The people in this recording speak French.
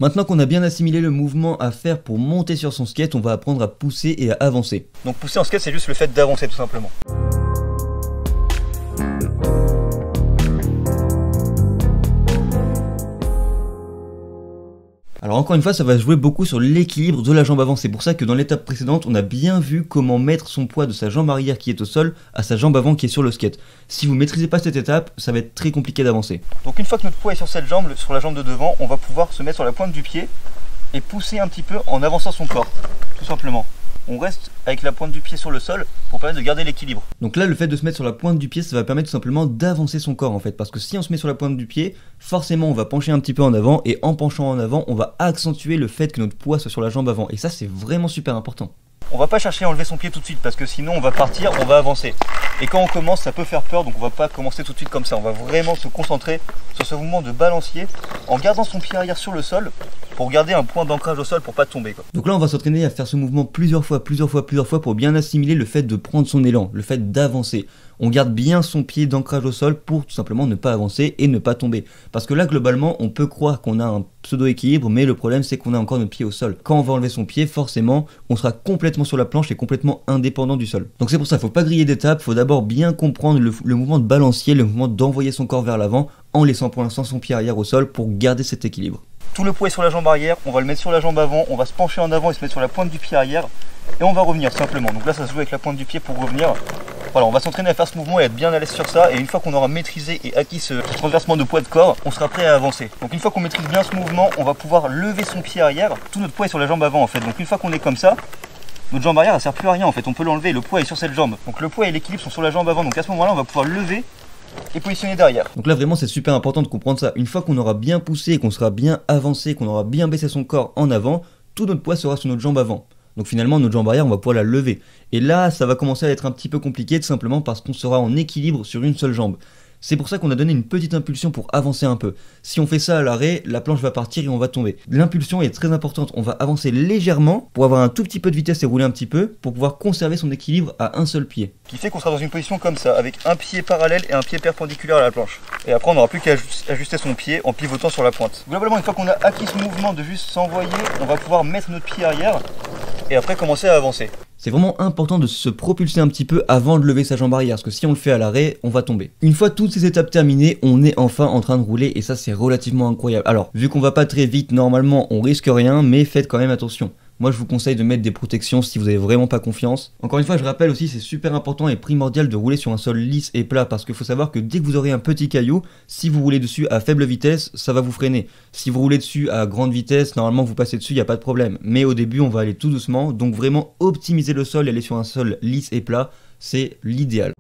Maintenant qu'on a bien assimilé le mouvement à faire pour monter sur son skate, on va apprendre à pousser et à avancer. Donc pousser en skate, c'est juste le fait d'avancer tout simplement. Alors encore une fois, ça va jouer beaucoup sur l'équilibre de la jambe avant. C'est pour ça que dans l'étape précédente, on a bien vu comment mettre son poids de sa jambe arrière qui est au sol à sa jambe avant qui est sur le skate. Si vous ne maîtrisez pas cette étape, ça va être très compliqué d'avancer. Donc une fois que notre poids est sur cette jambe, sur la jambe de devant, on va pouvoir se mettre sur la pointe du pied et pousser un petit peu en avançant son corps, tout simplement. On reste avec la pointe du pied sur le sol pour permettre de garder l'équilibre. Donc là, le fait de se mettre sur la pointe du pied, ça va permettre tout simplement d'avancer son corps en fait. Parce que si on se met sur la pointe du pied, forcément on va pencher un petit peu en avant, et en penchant en avant, on va accentuer le fait que notre poids soit sur la jambe avant. Et ça, c'est vraiment super important. On va pas chercher à enlever son pied tout de suite parce que sinon on va partir, on va avancer. Et quand on commence, ça peut faire peur, donc on va pas commencer tout de suite comme ça. On va vraiment se concentrer sur ce mouvement de balancier en gardant son pied arrière sur le sol pour garder un point d'ancrage au sol pour pas tomber, quoi. Donc là, on va s'entraîner à faire ce mouvement plusieurs fois pour bien assimiler le fait de prendre son élan, le fait d'avancer. On garde bien son pied d'ancrage au sol pour tout simplement ne pas avancer et ne pas tomber. Parce que là, globalement, on peut croire qu'on a un pseudo-équilibre, mais le problème, c'est qu'on a encore notre pied au sol. Quand on va enlever son pied, forcément, on sera complètement sur la planche et complètement indépendant du sol. Donc c'est pour ça, faut pas griller d'étapes, faut d'abord bien comprendre le mouvement de balancier, le mouvement d'envoyer son corps vers l'avant, en laissant pour l'instant son pied arrière au sol pour garder cet équilibre. Tout le poids est sur la jambe arrière, on va le mettre sur la jambe avant, on va se pencher en avant et se mettre sur la pointe du pied arrière, et on va revenir simplement. Donc là, ça se joue avec la pointe du pied pour revenir. Voilà, on va s'entraîner à faire ce mouvement et être bien à l'aise sur ça, et une fois qu'on aura maîtrisé et acquis ce transversement de poids de corps, on sera prêt à avancer. Donc une fois qu'on maîtrise bien ce mouvement, on va pouvoir lever son pied arrière. Tout notre poids est sur la jambe avant en fait, donc une fois qu'on est comme ça, notre jambe arrière elle sert plus à rien en fait, on peut l'enlever, le poids est sur cette jambe. Donc le poids et l'équilibre sont sur la jambe avant, donc à ce moment-là on va pouvoir lever et positionner derrière. Donc là vraiment c'est super important de comprendre ça. Une fois qu'on aura bien poussé, qu'on sera bien avancé, qu'on aura bien baissé son corps en avant, tout notre poids sera sur notre jambe avant. Donc finalement notre jambe arrière on va pouvoir la lever. Et là ça va commencer à être un petit peu compliqué tout simplement parce qu'on sera en équilibre sur une seule jambe. C'est pour ça qu'on a donné une petite impulsion pour avancer un peu. Si on fait ça à l'arrêt, la planche va partir et on va tomber. L'impulsion est très importante, on va avancer légèrement pour avoir un tout petit peu de vitesse et rouler un petit peu pour pouvoir conserver son équilibre à un seul pied. Qui fait qu'on sera dans une position comme ça, avec un pied parallèle et un pied perpendiculaire à la planche. Et après on n'aura plus qu'à ajuster son pied en pivotant sur la pointe. Globalement une fois qu'on a acquis ce mouvement de juste s'envoyer, on va pouvoir mettre notre pied arrière et après commencer à avancer. C'est vraiment important de se propulser un petit peu avant de lever sa jambe arrière, parce que si on le fait à l'arrêt, on va tomber. Une fois toutes ces étapes terminées, on est enfin en train de rouler, et ça c'est relativement incroyable. Alors, vu qu'on va pas très vite, normalement on risque rien, mais faites quand même attention. Moi je vous conseille de mettre des protections si vous avez vraiment pas confiance. Encore une fois je rappelle aussi c'est super important et primordial de rouler sur un sol lisse et plat parce qu'il faut savoir que dès que vous aurez un petit caillou, si vous roulez dessus à faible vitesse, ça va vous freiner. Si vous roulez dessus à grande vitesse, normalement vous passez dessus, il n'y a pas de problème. Mais au début on va aller tout doucement, donc vraiment optimiser le sol et aller sur un sol lisse et plat, c'est l'idéal.